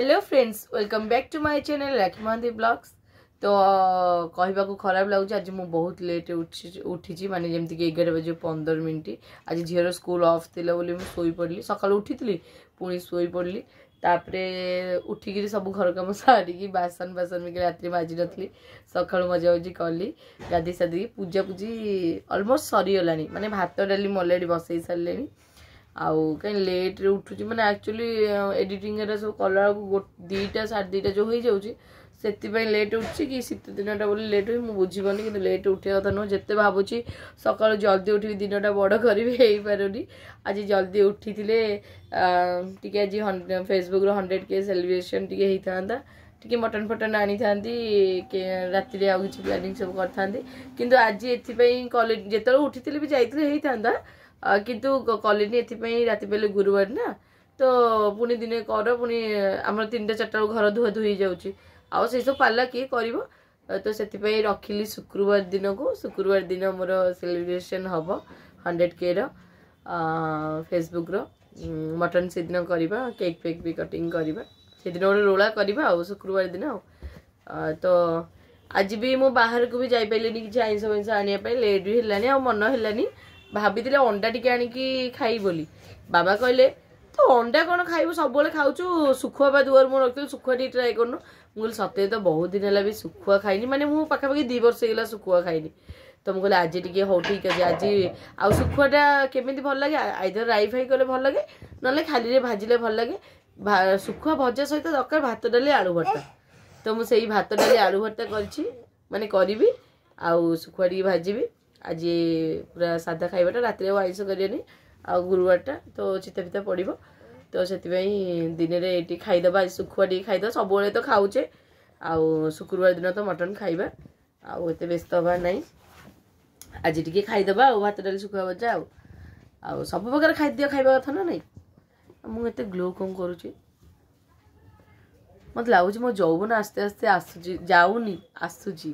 Hello friends welcome back to my channel Rakhi Mohanty blogs. तो कहवा को खराब लगुच आज मुझे बहुत लेट उठी माने जमती कि 11 बजे 15 मिनट आज झीर स्कूल ऑफ थी बोली शोई पड़ी सका उठी पुणी शोई पड़ी तापरे उठिकी सब घर कम सारिकी बासन बासन भी रात्रि माजी नी सका मजा मजी कली गाधी साधी पूजा पूजी अलमोस्ट सरीगला माने भात डाली अलरेडी बसई सारे आउ कहीं लेट रे उठुची माने एक्चुअली एडिटिंग रे सब कला को 2टा 2:30 जो हो जाउची सेति लेट उठची कि शीत दिनटा बोली लेट हुई मुझे बुझीबनी कि लेट उठे कथा नुह जिते भावुची सका जल्दी उठी दिनटा बड़ करी पारुनी आज जल्दी उठी टे आज फेसबुक 100K सेलिब्रेशन टे होता टी मटन फटन आनी था राति आउ कि प्लानिंग सब करते किंतु आज एपाई कॉलेज जिते उठी भी जाता किंतु कलेनी एपाई राति पहले गुरुवार ना तो पुणी दिने कर पुणी आम 3टा 4टा घर धुआ धुई जाऊँगी आउ से सब पाला किए कर तो से रखिली शुक्रवार दिन को शुक्रवार दिन मोर सेलिब्रेशन हम 100K फेसबुक मटन से दिन करवा केक फेक भी कटिंग करवा से दिन गोटे रोला करवा शुक्रवार दिन तो आज भी मु बाहर को भी जापारे किसी आईंस फैंस आने लेट भी है आ मन है भाभी अंडा टिके आनिकी खाई बोली बाबा कहले तो अंडा कौन खाइबू सब खाऊ सुखुआ बा दुआर मुझे रखी सुखुआ टी ट्राए करनु मुझे सत्य तो बहुत दिन है भी सुखुआ खाइनी माने मु पाखापाखि 2 वर्ष होगा सुखुआ खाइनी तो मुझे आज टी हौ ठीक अच्छे आज आउ सुखुआटा केमी भल लगे आइदर राई फाई कले भल लगे ना खाली भाजिले भल लगे सुखुआ भजा सहित दरकार भात डाली आलू भर्ता तो मुझे भात डाली आलू भर्ता करी करी आउ सुखुआ टी भाजी आज पूरा सादा खाइबाटा रात आइंस करनी आ गुरुवारटा तो चिता पिता पड़ो तो से दिन में ये खाईदे आज सुखुआ टी खाईद सब तो खाऊचे आउ शुक्रवार दिन तो मटन खाइबा आउ एत व्यस्त हबार ना आज टी खाईदे आ भात डाली सुखुआ भजा आउ सब प्रकार खाद्य खाइबा कथा ना नहीं मुझे ग्लो कौन करुच्ची मत लगुच मो यौवन आस्ते आस्ते आसुची जाऊनी आसुची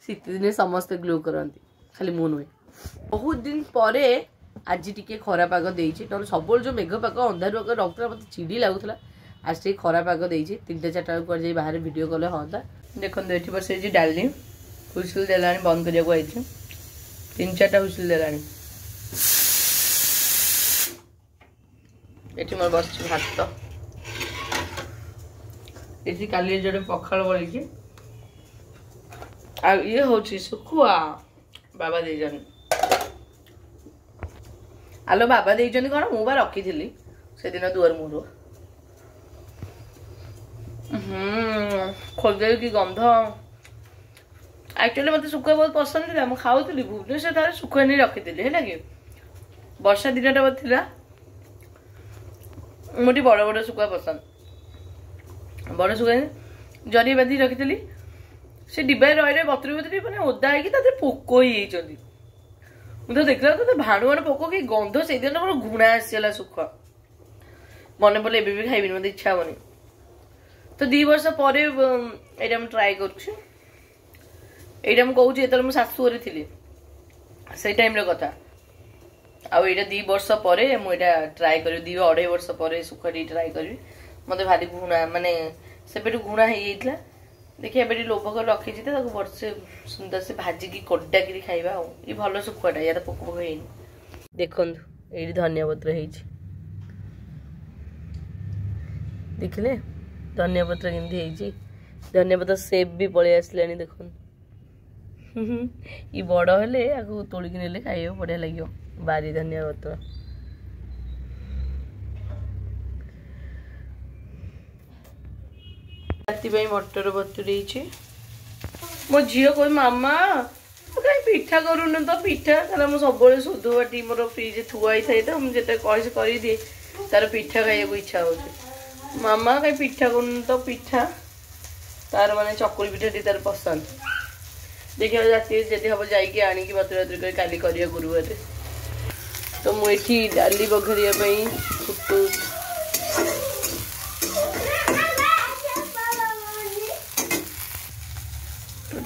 शीत दिन समस्ते ग्लो करती खाली मु नुहे बहुत दिन पर आज टी खरा पाग देती ना सब जो मेघ पाग अंधार पाग रखा मत चिड़ी लगुला आज टी खरा पाग देती 3टा 4टा बेलू बाहर भिड कले हाँ देखो ये बस डाली हुइसिल देला बंद करने 3-4टा हुइसिल देला ये मोर बस भात ये काली जोड़े पखाड़ बड़ी आ ये हूँ सुखुआ बाबा देजन आलो बाबा देजन कौन मुझे रखी थी से दिन दुआर मुहर खोलदे कि गंध एक्चुअली मत सुखुआ बहुत पसंद था मुझे खाऊली भुवनेश्वर थारे सुखुआ नहीं रखी थी है कि वर्षा दिनटा था मोटी बड़ बड़ सुखुआ पसंद बड़ सुखुआ जरी बांधी रखी से डिब्बा रही बतरी बतरी मैंने ओदा है पोक हो तो देखला तो भाणुआन पोक कि गंध से दिन मोर घुणा आसीगला सुखुआ मन पड़े एबे भी खाइबिनी मत इच्छा हेनी तो 2 वर्ष पर यहाँ ट्राए करुँच मुझे कहूँ जो मुझे शाशुघर थी से टाइम कथा आउ 2 वर्ष पर मुझे ट्राए कर 2-2.5 वर्ष पर सुखुआ ट्राए करी मत भारी घुणा माने से घुणा हो देखिए बेटी लोभ कर रखी वर्षे सुंदर से भाजिकी कड़ाकि खाइबा ये भल सुखुआटा या पोक पोक है देखु ये धनिया पत्र देखिले धनिया पत्र केमती धनिया पत्र सेब भी पलि आसला देख ये बड़ हेले आगे तोलिक ने खाइए बढ़िया लगे बारी धनिया पत्र राति मटर बतुरे मो झी कह मामा कहीं पिठा करून तो पिठा ताला मुझे सब सुधु बाटी मोर फ्रिज थुआई थाए तो मुझे कह करदिए तार पिठा खाइबा इच्छा हो मामा कहीं पिठा करूँ तो पिठा तार माने चकुली पिठा टी तार पसंद देखिए राति जदि हम जाइए आणिकी बतुरा बतुरी काली करिया गुरुवार तो मुझे डाली बघरिया फुटू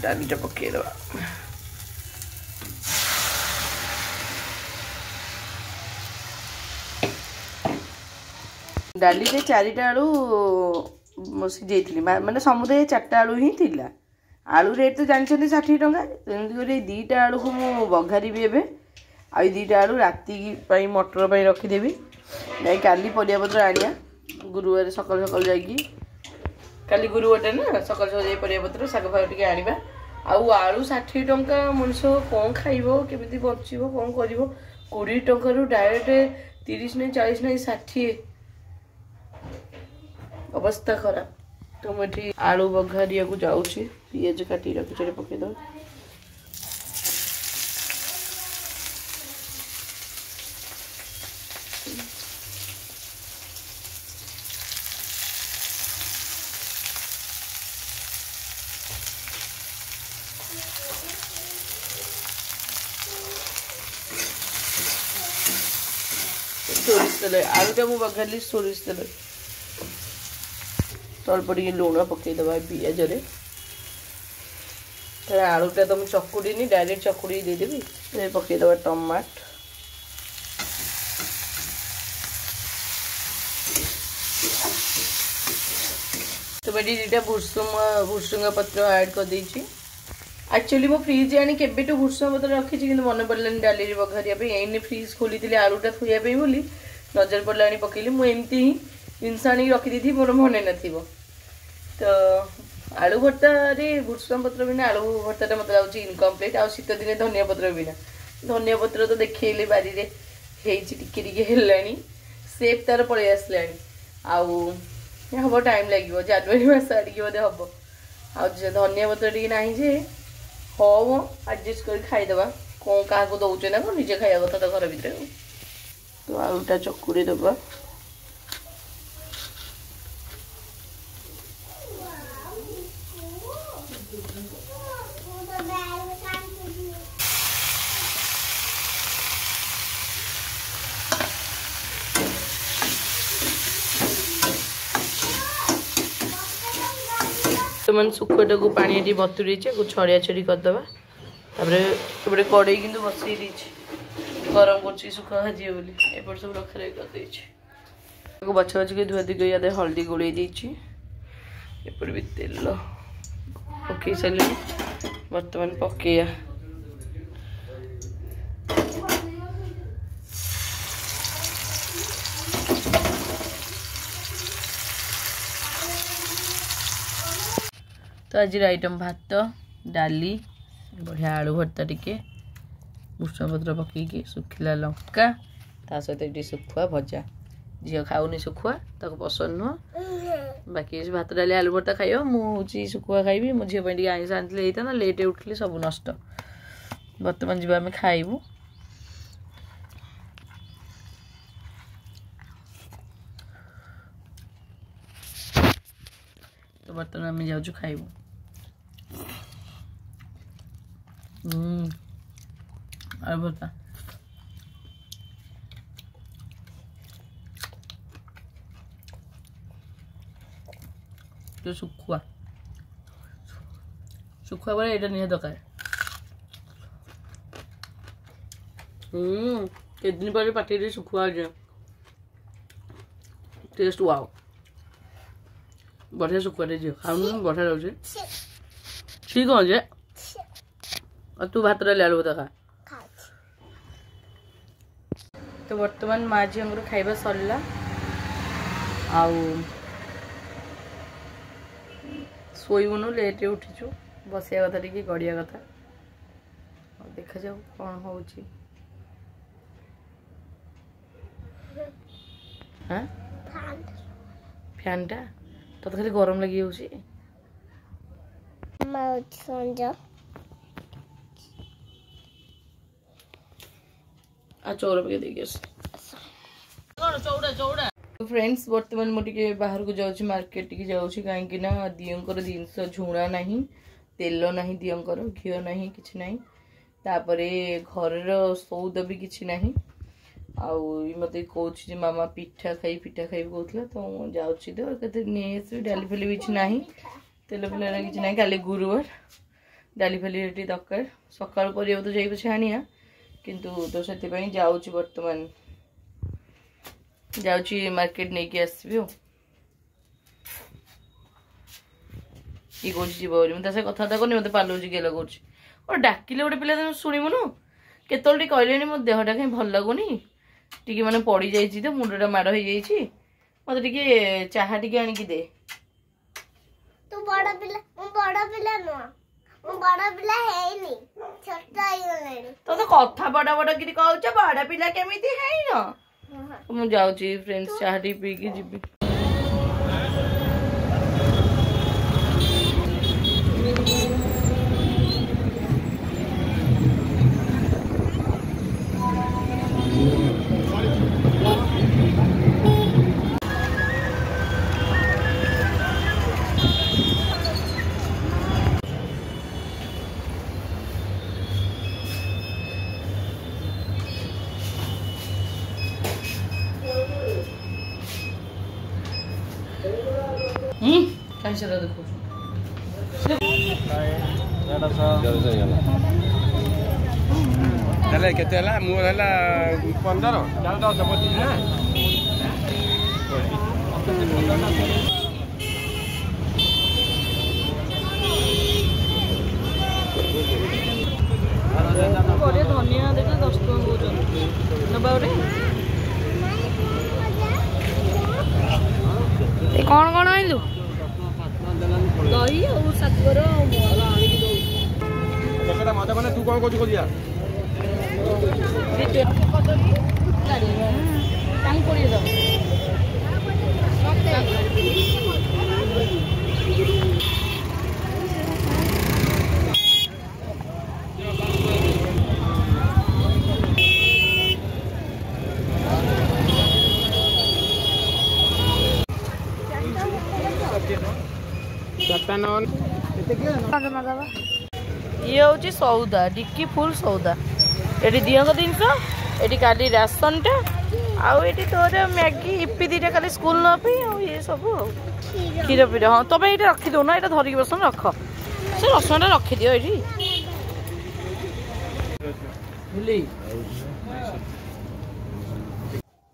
डालीटा पकईदवा डाली से 4टा आलू सिझेइली माने समुदाय 4टा आलू ही थिला आलू रेट तो जानते 60 टंका तेमती 2टा आलू को मु बघारी एबे आ 2टा आलू राति मटर पर रखीदेवी जाई काली परियापत्र आनिया गुरुवार सकाल सकाल जाइकी काली गुरुवार ना सकाल सकाल जाई परियापत्र शाग फाग टिके आनिबा आउ आलू 60 टंका मनुष्य कौन खाइबो केमिति बचिबो कौन करिवो 20 टंका रु डायरेक्ट 30 नहीं 40 नहीं 60 अवस्था खराब तो मुझे आलू बघारिया को जाऊँगी पियाज काटी रखी पकईद सोरिष तेल आलूटा मुझे बघारी सोरिष तेल अल्प टे लुण पकईदबा पियाज आलूटा तो मुझे चकुड़ी डायरेक्ट चकुड़ी देदेवी पकईदबा टमाट तो बेटी 2टा भुसुंगा पत्र ऐड कर देछि एक्चुअली मो फ्रिज आनी केबेटू भुसुंगा पत्र रखी कि मन पड़लानी डाली बघारिया एने फ्रिज खोली आलूटा थोड़ा बोली नजर पड़ला पकईली मुझे ही जिनस आनी रखी मोर मन न तो आलू भर्ता भुसुंगा पत्र बिना आलू भर्ता मतलब लागे इनकम्प्लीट आ शीत दिन धनिया पत्र बिना धनिया पत्र तो देखिए बारी है सेप तार पलि आसला हम टाइम लगे जनवरी मस आड़े बोधे हम आ धनिया पत्र टी ना हम एडजस्ट कर खाईदे कौन क्या दौचे ना कौन निजे खाया कथा तो घर भितर तो आलूटा चकुड़ी दबा तो मन सुखुटा को पानी बतुरी छड़िया छड़ी करदे कड़े कि बसई गरम कर सुखा भाजी बोली एपट सब रखा कर बचा बच धुआ धुई कर हल्दी गोल एपट भी तेल पकई सारे बर्तमान पकईया तो आज आइटम भात डाली बढ़िया आलू भर्ता टिके भुसुंगा पत्र पकईकी सुखिला लंका ता सहित ये सुखुआ भजा झील खाऊनी सुखुआ ताको पसंद नुह बाकी भात डाली आलू भर्ता खाइब मुझे सुखुआ खाइबी मो झील टे आईस आनी ना लेट उठिले सब नष्ट बर्तमान जी आम खाइबू तो बर्तमान आम जाऊँ खाइबू आलू भर्ता तो सुखुआ बड़ा ये नहीं दरकार के दिन पर पार्टी सुखुआ टेस्ट वाओ बढ़िया सुखुआ झील खाऊ बढ़िया लगे ठीक है और तू भात डाली आलू भर्ता खा तो बर्तमान माँ झी खाइबा सरला शोबुनु लेट उठीचु बसिया कथा टी गड़िया कथा देखा जाऊ कौन हो फैन टा तो खाली गरम लगी चौरा पके देखिए तो फ्रेंड्स बर्तमान मुझे बाहर को जाऊँ मार्केट टी जाऊँ कहीं दियंकर जिनस झुणा ना तेल ना दियंकर घी ना कि ना घर सौद भी कि ना मत कौन मामा पिठा खाई कहला तो जाऊँगी तो नहीं डाली फाली भी ना तेल फेल कि ना काली गुरुवार डाली फाली दरकार सकाल पर तो जाइए पछे आनिया किंतु तो से जाऊँ बर्तमान जाऊँगी मार्केट नहीं कि आसबि ये कौन जीव मुझे कथा करनी मत पालूची गेल कौन और डाकिले गोटे पिला शुणुनु केतल कहले मो देहटा कहीं भल लगुनि टी मैंने पड़ जाइए तो मुंडा माड़ हो जाइए मत टे चाहा टी आणिकी दे तू बड़ा पिला नुआ बड़ा पिला हेनी छोटा आइगलेनी तो कथा बड़ा बड़ा कि कहूच बड़ा पिला केमिति हेइन मु जाउची फ्रेंड्स चाहा टी पी के जीबी कैसे देखो केते हला मु हला 15 चाल 10 25 ना धनिया देखे 10 टका नबा कौन कौन आइलु दही और सागर मत मैंने तू कौन कौन खोलिया ये हूँ सौदा डिक्की फुल सौदा ये दिहक जिनस ये काली राशन टा आउ ये तोर मैगी इपी दीटा खाली स्कूल नापी ये सब क्षीर पीर हाँ तुम ये रखीद ना ये धरिकी बसन रख से रसन टा रखी दियो ये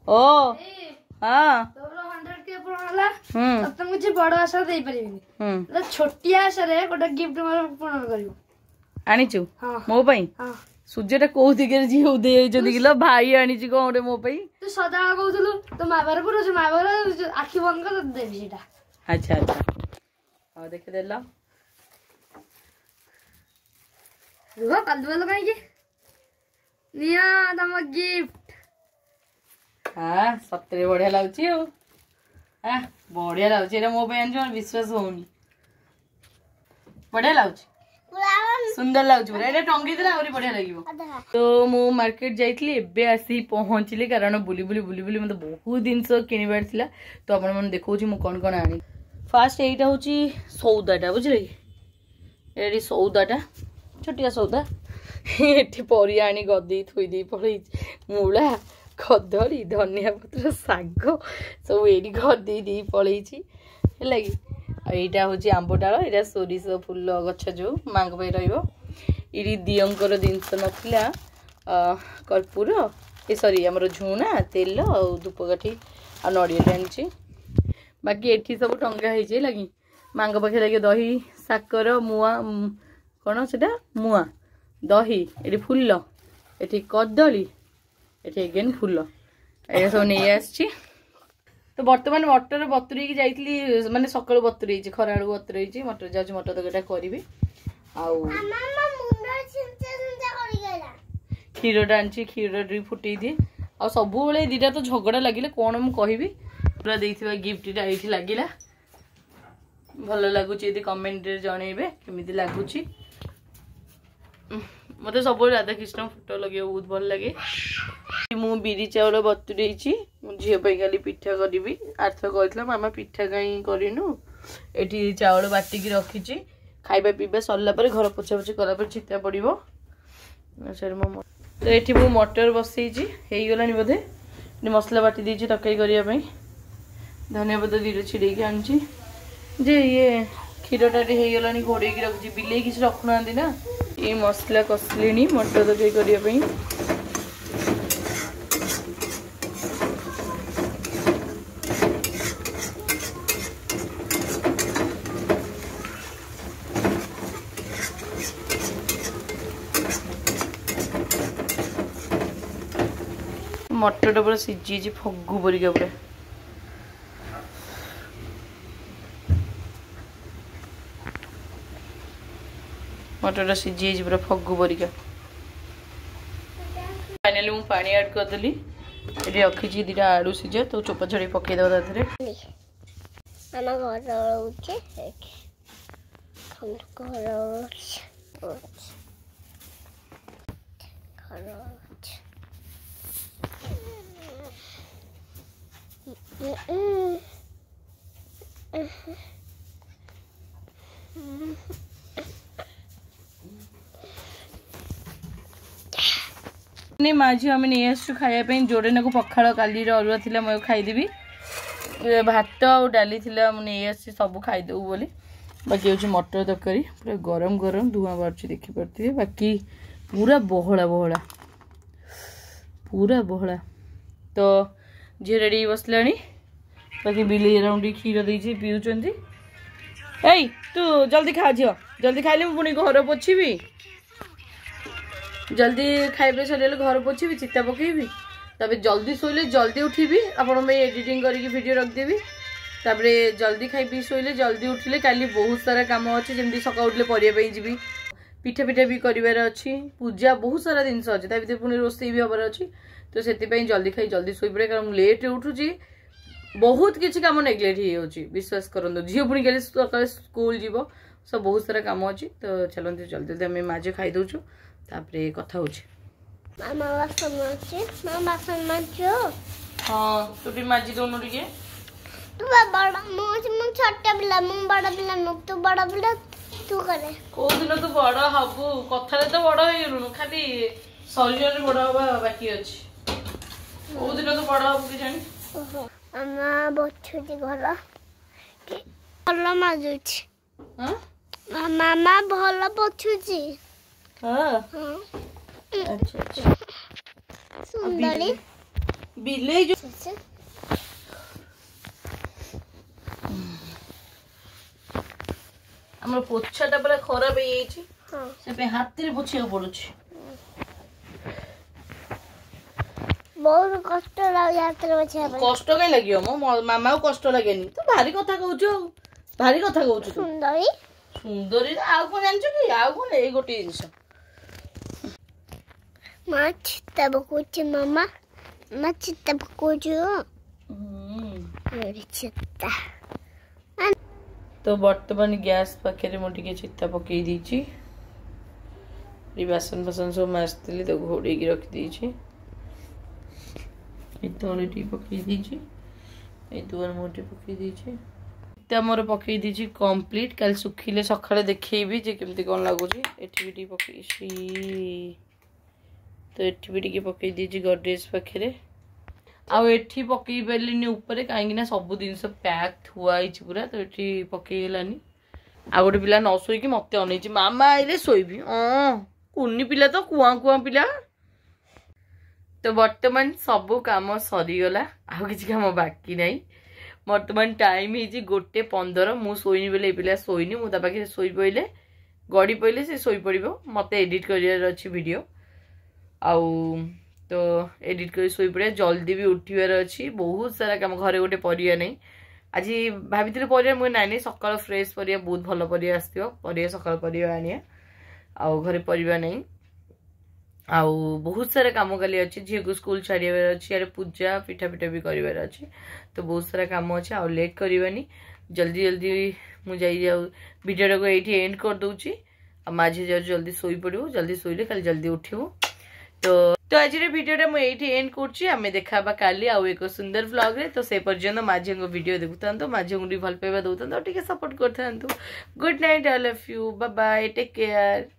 ओ हाँ मुझे बड़ आशा दे पारिबिनी छोटिया आशा रे गोटे गिफ्ट मोर पूर्ण करियो आनीचु मो पई सूर्यटा को दिगरे जी हो दे जदी किलो भाई आनीची को ओटे मो पई तू सदा कहउथलु तो माबार पुरो जे माबार आखी बंद कर देबी सेटा अच्छा अच्छा आ देख देला रुह कल बोल काई के निया तम गिफ्ट हां सतरे बढ़िया लागछि हो हां बढ़िया लागछि एटा मो पई आनछ विश्वास होउनी बढ़िया लागछि सुंदर लागुच पूरा ये टंगी देला और बढ़िया लागिवो तो मु मार्केट जाइतली एबे आसी पहुंचली कारण बुली बुली बुली बुली मते बहुत दिन से किनिबार थिला तो आपण मन देखौची मु कोन कोन आनी फास्ट एटा होची सौदाटा बुझले एडी सौदाटा छोटिया सौदा एठी परिया आनी गदी थुई दी पड़ै मूला कदली धनिया पत्र साग सब एडी गदी दी पड़ैची हेलागी एटा हूँ आंब डाल यहाँ सोरिष फुल गछ जो माँ रही दियंकर जिनस नाला कर्पूर ए सरी आमर झुणा तेल और धूपकाठी आ नड़िया आनी बाकी एठी सब टंगा है लगी माँ पाखे लगे दही साकर मुआ कौन से मुआ दही ये फुल ये कदली ये एगेन फुल ये सब नहीं आसी तो बर्तमान मटर बतुरी जाइली माने सकाळु बतुरी खरा बेलू बतुरी मटर जाऊँ मटर तरकारीटा करी क्षीरटा आनी क्षीर फुटे दिए आ सब दीटा तो झगड़ा लगे कौन मुझे कहबी पूरा देइथिबा गिफ्टटा ये लगे भल लगुच कमेंट जनइबे केमी लगुच मत सब राधाकृष्ण फोटो लगे बहुत भल लगे मु बिरी चाउल बतुरे झी खाली पिठा करी आर्थ कहला मामा पिठा कहीं करनु ये चाउल बाटिकी रखी खाइबा पीवा सरला घर पोछा पोछी कला चिता पड़ो तो ये मु मटर बसई गलानी बोधे मसला बाटी देती तरकारी करने धनिया पत्र दीटा छिड़े आनी जे ये क्षीरटा हो घोड़े रखी बिले किसी रखुना ना ये मसला कसले मटर तरकारी करने मटरटा पूरा सीझी फगु परिका पूरा मटरटा सीझी पूरा फगु परिका फाइनली मु पानी ऐड कर देली ये रखी दीटा आलू सीझा तो चोपा छड़ी पकई दवा ताधरे मामा घर रोचे हम घर माझी आम नहीं आसु खायापी जोड़े ना पखाड़ काली अरुआ थी मैं खाईदेवी भात आ डाली नहीं आसी सब खाईदेबू बोली बाकी हूँ मटर तरकारी पूरा गरम गरम धुआं बाहर देखिपे बाकी पूरा बहला बहला पूरा बहला तो झी रेडी बसला बाकी बिले राउंड क्षीर दे पीउंट ए तू जल्दी खा झील जल्दी खाइले पुणी घर पोछी जल्दी खाइबे सर घर पोछी चिता पकेबी तब जल्दी शोले जल्दी उठीबी आपण एडिटिंग करके वीडियो रखदेवी तापरे जल्दी खाई पी शोले जल्दी उठिले काली बहुत सारा काम अच्छे जमी सका उठले पढ़ाई जी पिठा पिठा भी करार अच्छी पूजा बहुत सारा जिनस अच्छे पुणी रोषे भी हबार अच्छी तो से जल्दी खाई जल्दी शोई पड़े कारण लेट उठुची बहुत किसी कम नेग्लेक्ट हो विश्वास करूँ झील पुणी कल सकाल स्कूल जीव सब बहुत सारा कम अच्छी तो चलते जल्दी जल्दी आम माझे खाई दौचु तापरे कथा होची मामा बासन माजे मामा बासन माजो हां तू भी माजी दोनों टिके तू बड़ा मु छोटा पिला मु बड़ा पिला मु तू बड़ा पिला तू करे को दिन तो बड़ा हबु कथा तो बड़ा होई रुनु खाली शरीर रे बड़ा होबा बाकी अछि को दिन तो बड़ा हबु कि जानी मामा बछुजी घर के भलो माजुछि हां मामा भलो बछुजी हां अच्छा अच्छा सुंदरी बिले जो हमर पोछाटा परा खराब हे जाईछि हां से पे हाथ रे पोछिया पड़ुछि बहुत कष्ट लाग हाथ रे पोछिया कष्ट कई लागियो मो मामा को कष्ट लागेनी तो भारी कथा कहउछु भारी कथा कहउछु सुंदरी सुंदरी आ को जानछु कि आ को ए गोटी जिंस माछ तब कुछ मामा माछ तब कुछ चित्ता तो बर्तमान गैस पाखे मुझे चिता पकई दी बासन फासन सब माजती तो घोड़े रखी तले टी पकई दी दुआर मुझे पकई दी चिता मोर पकई दी कंप्लीट कल सुखिले सकाଳେ देखी जे केमती कौन लगुच ये पकई तो ये भी पकई दी गडरेज पाखे आठी पकई पारे ऊपर कहीं सब जिन पैक थुआई पूरा तो ये पकईगलानी आ गोटे पिला न शोक मत अन मामा आइले शोबी कुनी पिला तो कुआ कुआ पिला तो बर्तमान सब कम सरीगला आ कि कम बाकी ना बर्तमान टाइम है 1:15 मु शोनी बेले पिला शोनी मुझे पाखे शोई पड़े गड़ी पड़े से शोई पड़ मत एडिट कर वीडियो आउ तो एडिट कर शोई पड़े जल्दी भी उठार अच्छी बहुत सारा कम घरे गोटे परिया नहीं आज भाभी परिया मुझे नानी सकाल फ्रेश परिया बहुत भल परिया आसो सकाल परिया आनिया आउ घरे परिया नहीं आउ बहुत सारा कम काली अच्छी झील को स्कूल छाड़ियार अच्छी यार पूजा पिठा पिठा भी करार अच्छी तो बहुत सारा कम अच्छे आउ लेट करवानी जल्दी जल्दी मुझे वीडियो को ये एंड कर दूची आ माझे जा जल्दी शोई पड़ू जल्दी शोले खाली जल्दी उठू तो आज वीडियो मुझे एंड कर देखा काली आउ एक सुंदर व्लॉग रे तो से पर्यंत माझी को वीडियो देखुता माझी को भल पाइबा दौता टे सपोर्ट कर good night all of you bye bye take care.